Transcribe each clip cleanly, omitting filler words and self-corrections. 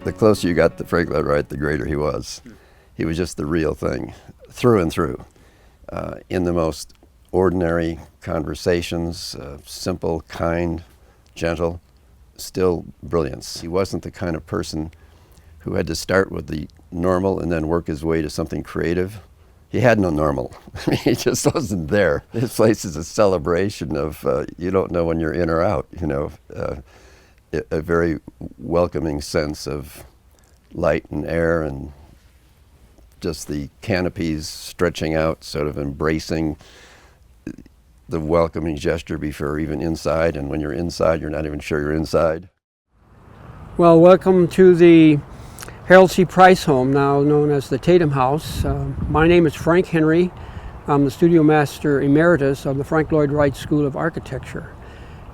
The closer you got to Frank Lloyd Wright, the greater he was. He was just the real thing, through and through. In the most ordinary conversations, simple, kind, gentle, still brilliance. He wasn't the kind of person who had to start with the normal and then work his way to something creative. He had no normal. I mean, he just wasn't there. His place is a celebration of you don't know when you're in or out, you know. A very welcoming sense of light and air and just the canopies stretching out, sort of embracing the welcoming gesture before even inside, and when you're inside, you're not even sure you're inside. Well, welcome to the Harold C. Price home, now known as the Tatum House. My name is Frank Henry. I'm the Studio Master Emeritus of the Frank Lloyd Wright School of Architecture.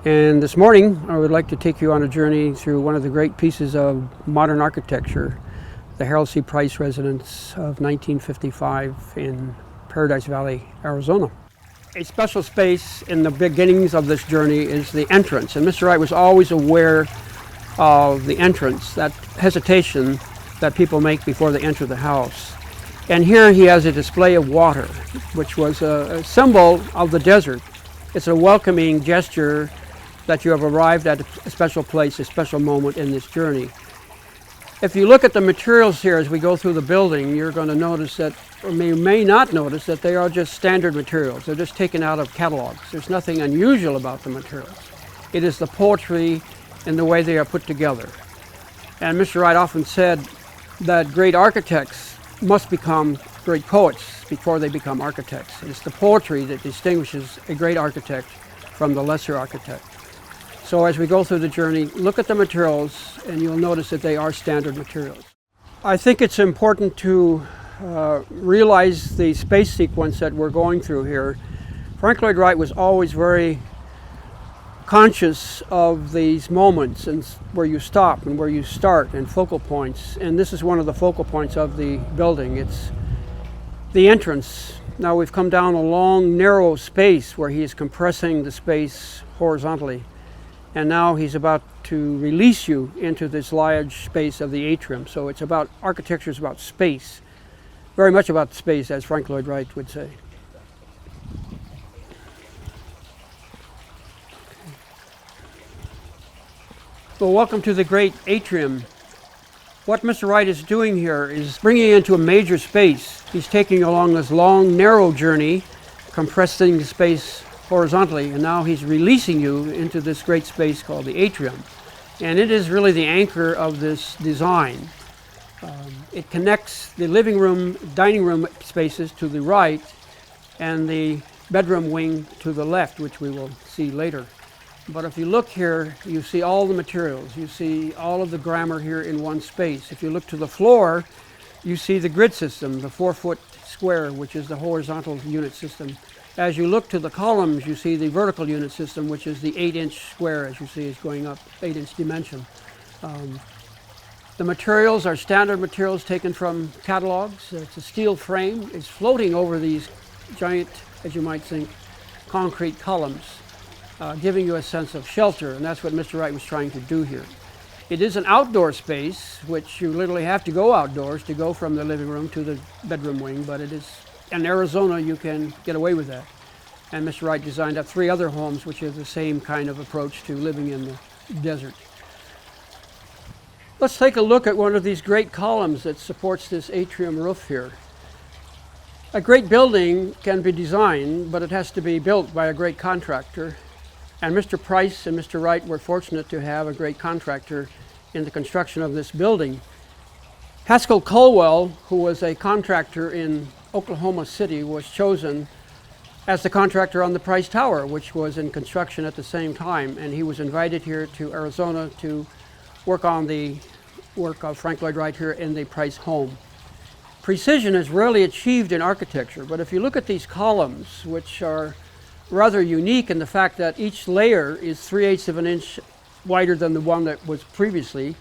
And this morning, I would like to take you on a journey through one of the great pieces of modern architecture, the Harold C. Price residence of 1955 in Paradise Valley, Arizona. A special space in the beginnings of this journey is the entrance, and Mr. Wright was always aware of the entrance, that hesitation that people make before they enter the house. And here he has a display of water, which was a symbol of the desert. It's a welcoming gesture that you have arrived at a special place, a special moment in this journey. If you look at the materials here as we go through the building, you're going to notice that, or you may not notice, that they are just standard materials. They're just taken out of catalogs. There's nothing unusual about the materials. It is the poetry in the way they are put together. And Mr. Wright often said that great architects must become great poets before they become architects. It's the poetry that distinguishes a great architect from the lesser architect. So as we go through the journey, look at the materials and you'll notice that they are standard materials. I think it's important to realize the space sequence that we're going through here. Frank Lloyd Wright was always very conscious of these moments and where you stop and where you start and focal points. And this is one of the focal points of the building. It's the entrance. Now we've come down a long, narrow space where he is compressing the space horizontally. And now he's about to release you into this large space of the atrium. So it's about, architecture is about space. Very much about space, as Frank Lloyd Wright would say. Well, welcome to the great atrium. What Mr. Wright is doing here is bringing you into a major space. He's taking you along this long, narrow journey, compressing the space horizontally, and now he's releasing you into this great space called the atrium. And it is really the anchor of this design. It connects the living room, dining room spaces to the right, and the bedroom wing to the left, which we will see later. But if you look here, you see all the materials. You see all of the grammar here in one space. If you look to the floor, you see the grid system, the 4-foot square, which is the horizontal unit system. As you look to the columns, you see the vertical unit system, which is the 8-inch square, as you see, is going up 8-inch dimension. The materials are standard materials taken from catalogs. It's a steel frame. It's floating over these giant, as you might think, concrete columns, giving you a sense of shelter, and that's what Mr. Wright was trying to do here. It is an outdoor space, which you literally have to go outdoors to go from the living room to the bedroom wing, but it is, in Arizona, you can get away with that. And Mr. Wright designed up 3 other homes, which have the same kind of approach to living in the desert. Let's take a look at one of these great columns that supports this atrium roof here. A great building can be designed, but it has to be built by a great contractor. And Mr. Price and Mr. Wright were fortunate to have a great contractor in the construction of this building. Haskell Colwell, who was a contractor in Oklahoma City, was chosen as the contractor on the Price Tower, which was in construction at the same time. And he was invited here to Arizona to work on the work of Frank Lloyd Wright here in the Price home. Precision is rarely achieved in architecture, but if you look at these columns, which are rather unique in the fact that each layer is 3/8 of an inch wider than the one that was previously,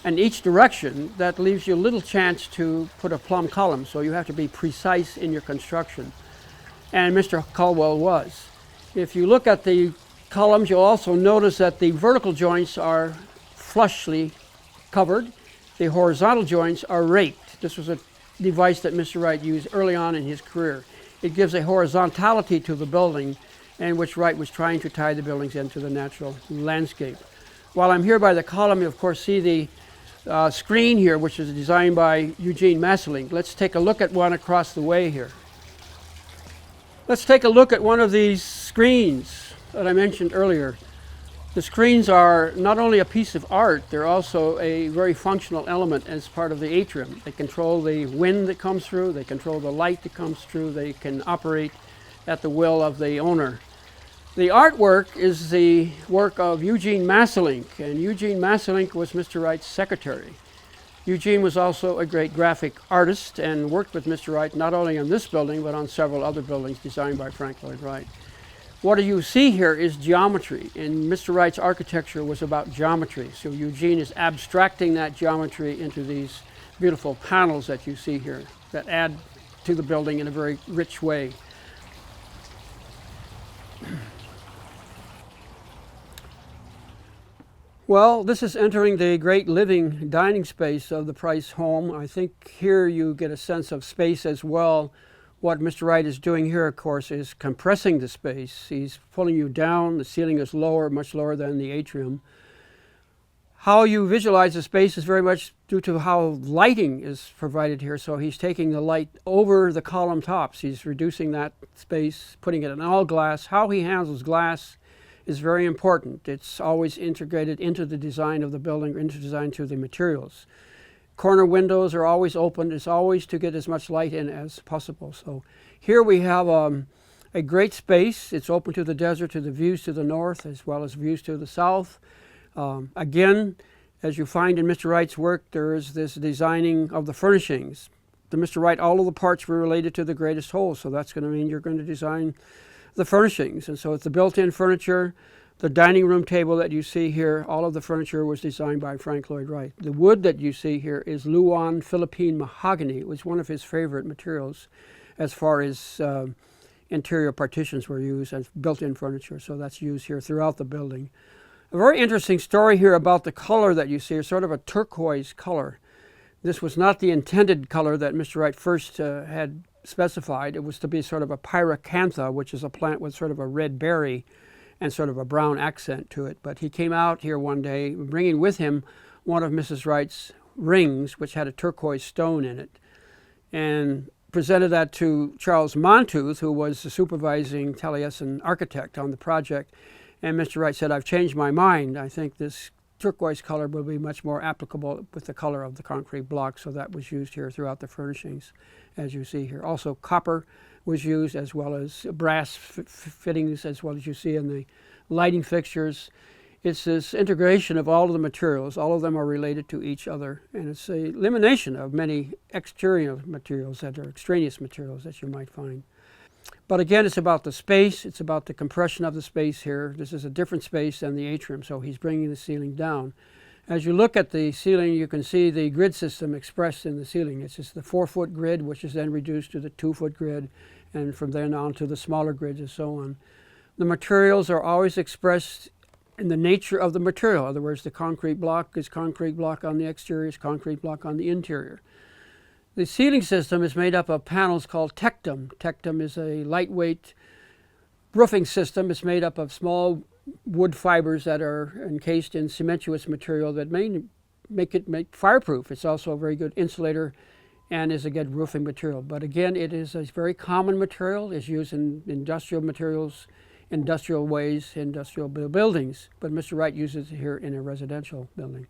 and each direction, that leaves you little chance to put a plumb column, so you have to be precise in your construction. And Mr. Colwell was. If you look at the columns, you'll also notice that the vertical joints are flushly covered. the horizontal joints are raked. This was a device that Mr. Wright used early on in his career. It gives a horizontality to the building, in which Wright was trying to tie the buildings into the natural landscape. While I'm here by the column, you of course see the screen here, which is designed by Eugene Masselink. Let's take a look at one across the way here. Let's take a look at one of these screens that I mentioned earlier. The screens are not only a piece of art, they're also a very functional element as part of the atrium. They control the wind that comes through, they control the light that comes through, they can operate at the will of the owner. The artwork is the work of Eugene Masselink, and Eugene Masselink was Mr. Wright's secretary. Eugene was also a great graphic artist and worked with Mr. Wright not only on this building but on several other buildings designed by Frank Lloyd Wright. What you see here is geometry, and Mr. Wright's architecture was about geometry. So Eugene is abstracting that geometry into these beautiful panels that you see here that add to the building in a very rich way. Well, this is entering the great living dining space of the Price home. I think here you get a sense of space as well. What Mr. Wright is doing here, of course, is compressing the space. He's pulling you down. The ceiling is lower, much lower than the atrium. How you visualize the space is very much due to how lighting is provided here. So he's taking the light over the column tops. He's reducing that space, putting it in all glass. How he handles glass is very important. It's always integrated into the design of the building, into design to the materials. Corner windows are always open. It's always to get as much light in as possible. So here we have a great space. It's open to the desert, to the views to the north, as well as views to the south. Again, as you find in Mr. Wright's work, there is this designing of the furnishings. To Mr. Wright, all of the parts were related to the greatest whole, so that's going to mean you're going to design the furnishings. And so it's the built-in furniture, the dining room table that you see here, all of the furniture was designed by Frank Lloyd Wright. The wood that you see here is Luan Philippine mahogany. It was one of his favorite materials as far as interior partitions were used as built-in furniture, so that's used here throughout the building. A very interesting story here about the color that you see, is sort of a turquoise color. This was not the intended color that Mr. Wright first had specified. It was to be sort of a pyracantha, which is a plant with sort of a red berry and sort of a brown accent to it. But he came out here one day bringing with him one of Mrs. Wright's rings, which had a turquoise stone in it, and presented that to Charles Montooth, who was the supervising Taliesin architect on the project. And Mr. Wright said, "I've changed my mind. I think this turquoise color will be much more applicable with the color of the concrete block." So that was used here throughout the furnishings, as you see here. Also copper was used, as well as brass fittings, as well as you see in the lighting fixtures. It's this integration of all of the materials. All of them are related to each other, and it's a elimination of many exterior materials that are extraneous materials that you might find. But again, it's about the space. It's about the compression of the space here. This is a different space than the atrium, so he's bringing the ceiling down. As you look at the ceiling, you can see the grid system expressed in the ceiling. It's just the 4-foot grid, which is then reduced to the 2-foot grid, and from then on to the smaller grids and so on. The materials are always expressed in the nature of the material. In other words, the concrete block is concrete block on the exterior, is concrete block on the interior. The ceiling system is made up of panels called tectum. Tectum is a lightweight roofing system. It's made up of small wood fibers that are encased in cementitious material that may make it fireproof. It's also a very good insulator and is a good roofing material. But again, it is a very common material. It's used in industrial materials, industrial ways, industrial buildings. But Mr. Wright uses it here in a residential building.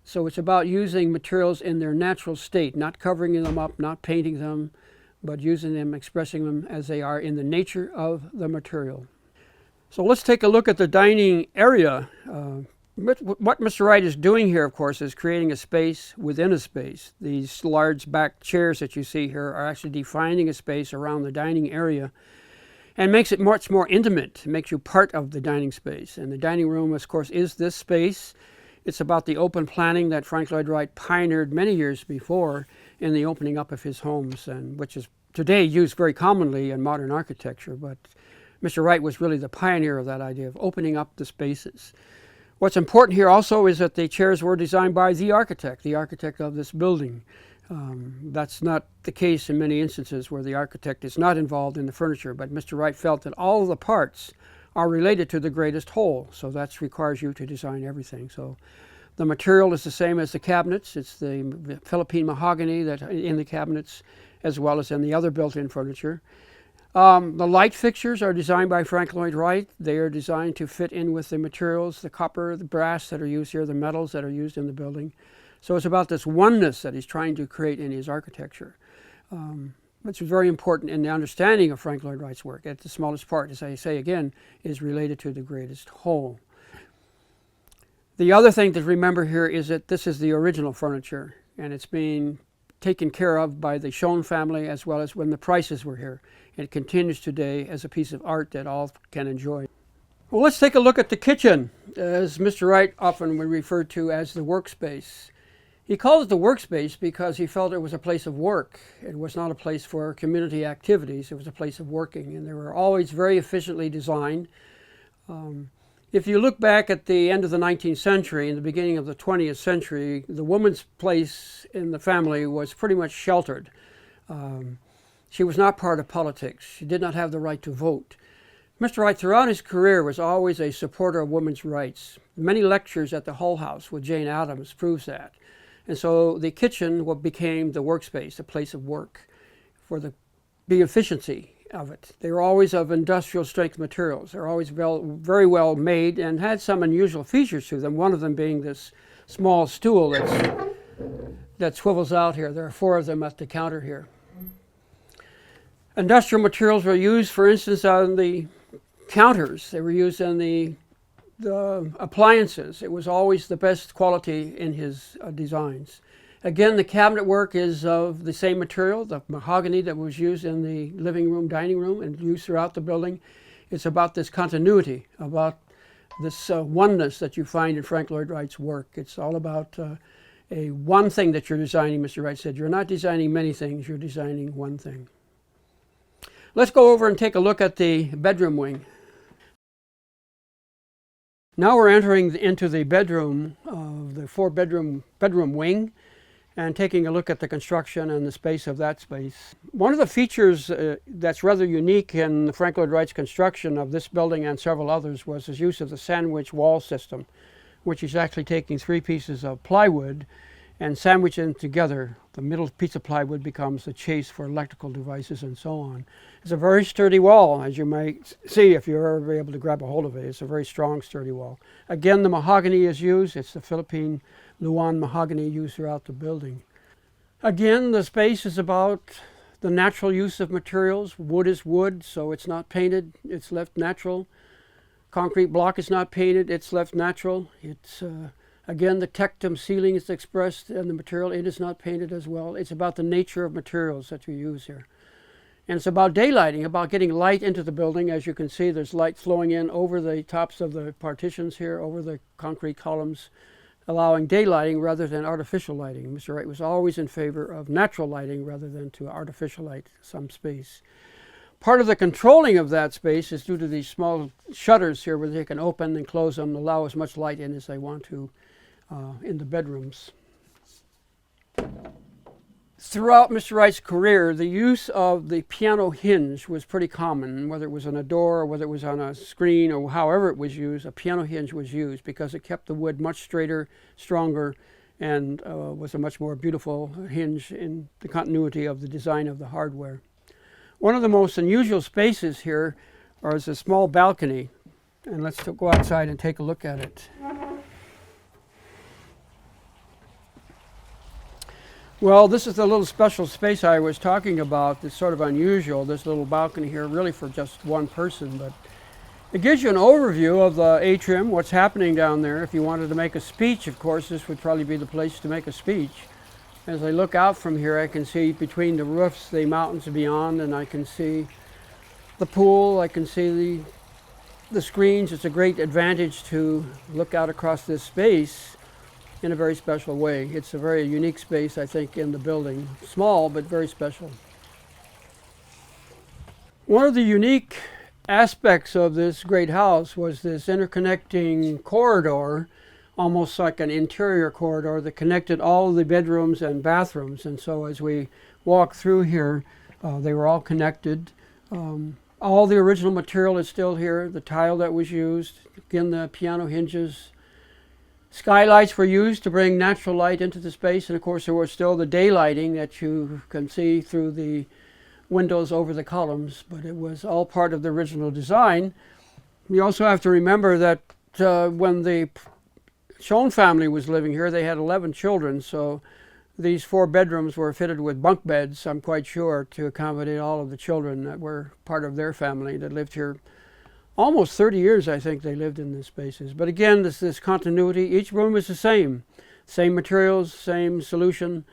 So it's about using materials in their natural state, not covering them up, not painting them, but using them, expressing them as they are in the nature of the material. So let's take a look at the dining area. What Mr. Wright is doing here, of course, is creating a space within a space. These large back chairs that you see here are actually defining a space around the dining area and makes it much more intimate. It makes you part of the dining space. And the dining room, of course, is this space. It's about the open planning that Frank Lloyd Wright pioneered many years before in the opening up of his homes, and which is today used very commonly in modern architecture. But Mr. Wright was really the pioneer of that idea of opening up the spaces. What's important here also is that the chairs were designed by the architect of this building. That's not the case in many instances where the architect is not involved in the furniture, but Mr. Wright felt that all of the parts are related to the greatest whole, so that requires you to design everything. So the material is the same as the cabinets. It's the Philippine mahogany that in the cabinets as well as in the other built-in furniture. The light fixtures are designed by Frank Lloyd Wright. They are designed to fit in with the materials, the copper, the brass that are used here, the metals that are used in the building. So it's about this oneness that he's trying to create in his architecture, which is very important in the understanding of Frank Lloyd Wright's work. At the smallest part, as I say again, is related to the greatest whole. The other thing to remember here is that this is the original furniture, and it's being taken care of by the Schoen family as well as when the Prices were here. It continues today as a piece of art that all can enjoy. Well, let's take a look at the kitchen, as Mr. Wright often would refer to as the workspace. He called it the workspace because he felt it was a place of work. It was not a place for community activities. It was a place of working, and they were always very efficiently designed. If you look back at the end of the 19th century and the beginning of the 20th century, the woman's place in the family was pretty much sheltered. She was not part of politics. She did not have the right to vote. Mr. Wright, throughout his career, was always a supporter of women's rights. Many lectures at the Hull House with Jane Addams proves that. And so the kitchen became the workspace, a place of work for the efficiency of it. They were always of industrial strength materials. They're always very well made and had some unusual features to them, one of them being this small stool that swivels out here. There are 4 of them at the counter here. Industrial materials were used, for instance, on the counters. They were used in the appliances. It was always the best quality in his designs. Again, the cabinet work is of the same material, the mahogany that was used in the living room, dining room, and used throughout the building. It's about this continuity, about this oneness that you find in Frank Lloyd Wright's work. It's all about one thing that you're designing, Mr. Wright said. You're not designing many things, you're designing one thing. Let's go over and take a look at the bedroom wing. Now we're entering into the bedroom of the 4-bedroom wing and taking a look at the construction and the space of that space. One of the features that's rather unique in Frank Lloyd Wright's construction of this building and several others was his use of the sandwich wall system, which is actually taking 3 pieces of plywood and sandwiching them together. The middle piece of plywood becomes the chase for electrical devices and so on. It's a very sturdy wall, as you might see if you're ever able to grab a hold of it. It's a very strong, sturdy wall. Again, the mahogany is used. It's the Philippine Luan mahogany used throughout the building. Again, the space is about the natural use of materials. Wood is wood, so it's not painted. It's left natural. Concrete block is not painted. It's left natural. It's again, the tectum ceiling is expressed in the material. It is not painted as well. It's about the nature of materials that you use here. And it's about daylighting, about getting light into the building. As you can see, there's light flowing in over the tops of the partitions here, over the concrete columns, allowing daylighting rather than artificial lighting. Mr. Wright was always in favor of natural lighting rather than to artificial light some space. Part of the controlling of that space is due to these small shutters here where they can open and close them and allow as much light in as they want to in the bedrooms. Throughout Mr. Wright's career, the use of the piano hinge was pretty common. Whether it was on a door or whether it was on a screen or however it was used, a piano hinge was used because it kept the wood much straighter, stronger, and was a much more beautiful hinge in the continuity of the design of the hardware. One of the most unusual spaces here is a small balcony, and let's go outside and take a look at it. Well, this is the little special space I was talking about. It's sort of unusual, this little balcony here, really for just one person, but it gives you an overview of the atrium, what's happening down there. If you wanted to make a speech, of course, this would probably be the place to make a speech. As I look out from here, I can see between the roofs the mountains beyond, and I can see the pool, I can see the screens. It's a great advantage to look out across this space in a very special way. It's a very unique space, I think, in the building. Small, but very special. One of the unique aspects of this great house was this interconnecting corridor, almost like an interior corridor that connected all the bedrooms and bathrooms. And so as we walk through here, they were all connected. All the original material is still here, the tile that was used, again the piano hinges. Skylights were used to bring natural light into the space, and of course there was still the daylighting that you can see through the windows over the columns, but it was all part of the original design. You also have to remember that when the Schoen family was living here, they had 11 children, so these 4 bedrooms were fitted with bunk beds, I'm quite sure, to accommodate all of the children that were part of their family that lived here. Almost 30 years, I think, they lived in these spaces. But again, this continuity. Each room is the same materials, same solution.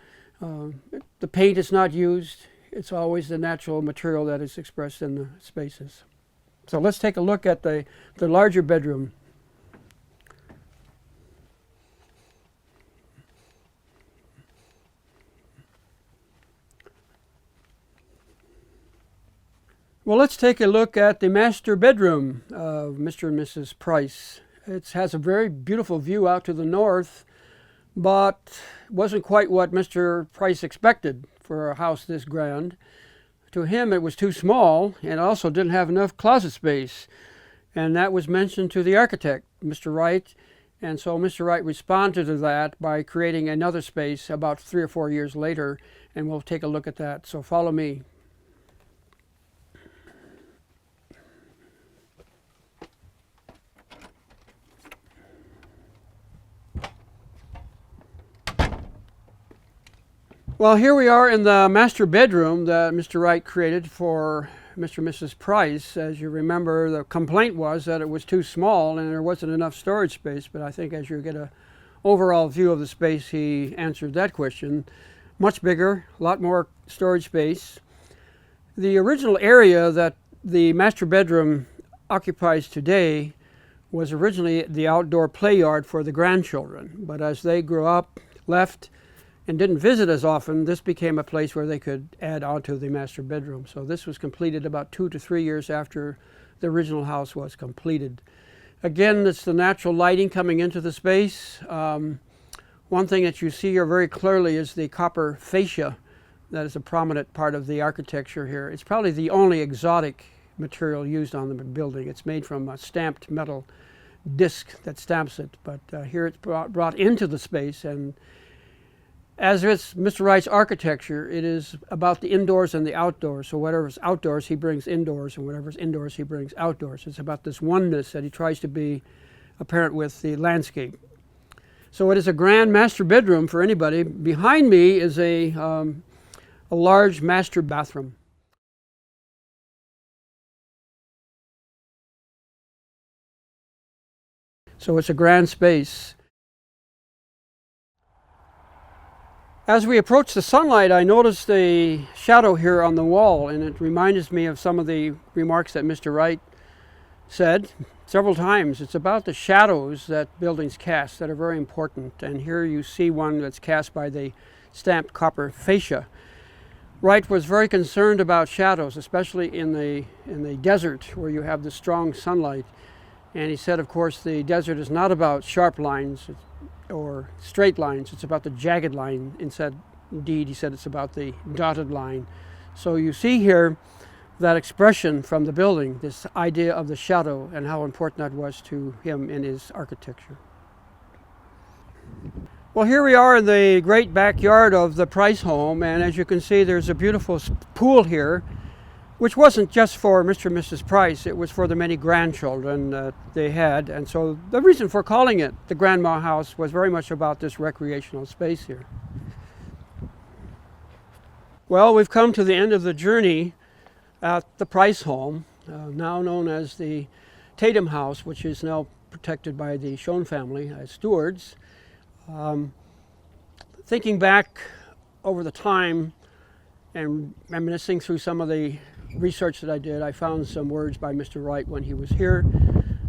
The paint is not used. It's always the natural material that is expressed in the spaces. So let's take a look at the larger bedroom. Well, let's take a look at the master bedroom of Mr. and Mrs. Price. It has a very beautiful view out to the north, but wasn't quite what Mr. Price expected for a house this grand. To him, it was too small and also didn't have enough closet space. And that was mentioned to the architect, Mr. Wright. And so Mr. Wright responded to that by creating another space about 3 or 4 years later, and we'll take a look at that. So follow me. Well, here we are in the master bedroom that Mr. Wright created for Mr. and Mrs. Price. As you remember, the complaint was that it was too small and there wasn't enough storage space, but I think as you get an overall view of the space, he answered that question. Much bigger, a lot more storage space. The original area that the master bedroom occupies today was originally the outdoor play yard for the grandchildren, but as they grew up, left, and didn't visit as often, this became a place where they could add on to the master bedroom. So this was completed about 2 to 3 years after the original house was completed. Again, it's the natural lighting coming into the space. One thing that you see here very clearly is the copper fascia that is a prominent part of the architecture here. It's probably the only exotic material used on the building. It's made from a stamped metal disc that stamps it, but here it's brought into the space, and as it's Mr. Wright's architecture, it is about the indoors and the outdoors. So whatever's outdoors, he brings indoors, and whatever's indoors, he brings outdoors. It's about this oneness that he tries to be apparent with the landscape. So it is a grand master bedroom for anybody. Behind me is a large master bathroom. So it's a grand space. As we approach the sunlight, I noticed a shadow here on the wall, and it reminds me of some of the remarks that Mr. Wright said several times. It's about the shadows that buildings cast that are very important, and here you see one that's cast by the stamped copper fascia. Wright was very concerned about shadows, especially in the desert where you have the strong sunlight, and he said, of course, the desert is not about sharp lines or straight lines, it's about the jagged line. Indeed, he said it's about the dotted line. So you see here that expression from the building, this idea of the shadow and how important that was to him in his architecture. Well, here we are in the great backyard of the Price home, and as you can see, there's a beautiful pool here, which wasn't just for Mr. and Mrs. Price, it was for the many grandchildren that they had. And so the reason for calling it the Grandma House was very much about this recreational space here. Well, we've come to the end of the journey at the Price home, now known as the Tatum House, which is now protected by the Schoen family as stewards. Thinking back over the time and reminiscing through some of the research that I did, I found some words by Mr. Wright when he was here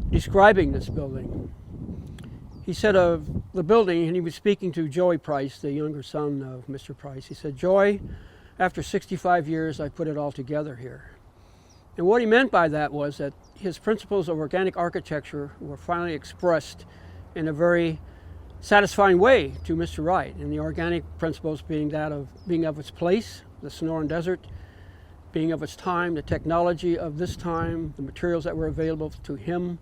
describing this building. He said of the building, and he was speaking to Joey Price, the younger son of Mr. Price, he said, "Joey, after 65 years, I put it all together here. And what he meant by that was that his principles of organic architecture were finally expressed in a very satisfying way to Mr. Wright, and the organic principles being that of being of its place, the Sonoran Desert, being of its time, the technology of this time, the materials that were available to him,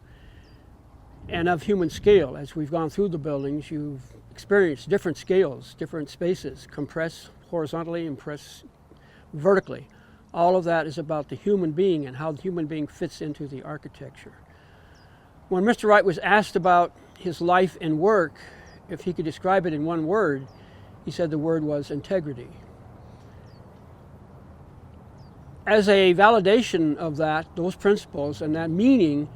and of human scale. As we've gone through the buildings, you've experienced different scales, different spaces, compressed horizontally and compressed vertically. All of that is about the human being and how the human being fits into the architecture. When Mr. Wright was asked about his life and work, if he could describe it in one word, he said the word was integrity. As a validation of that, those principles and that meaning,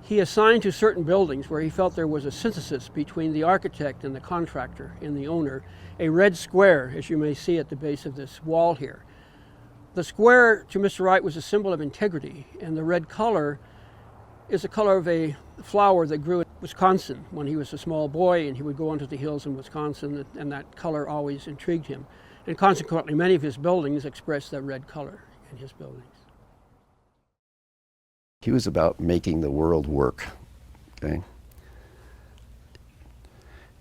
he assigned to certain buildings where he felt there was a synthesis between the architect and the contractor and the owner, a red square, as you may see at the base of this wall here. The square to Mr. Wright was a symbol of integrity, and the red color is the color of a flower that grew in Wisconsin when he was a small boy, and he would go onto the hills in Wisconsin, and that color always intrigued him. And consequently, many of his buildings express that red color in his buildings. He was about making the world work, okay?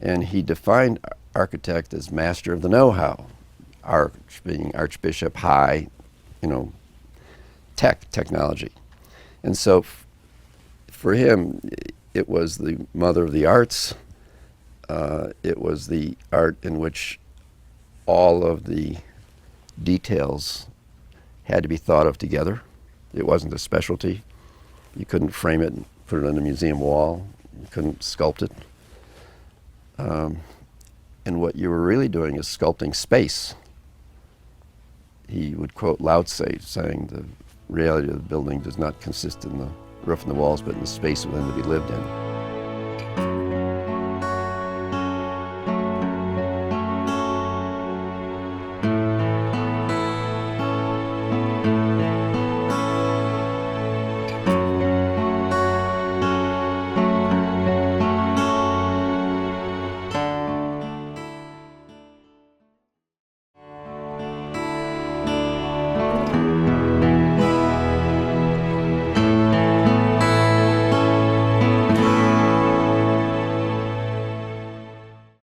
And he defined architect as master of the know-how, arch being Archbishop, high, technology. And so for him, it was the mother of the arts. It was the art in which all of the details had to be thought of together. It wasn't a specialty. You couldn't frame it and put it on a museum wall. You couldn't sculpt it. And what you were really doing is sculpting space. He would quote Lao Tse, saying the reality of the building does not consist in the roof and the walls, but in the space within to be lived in.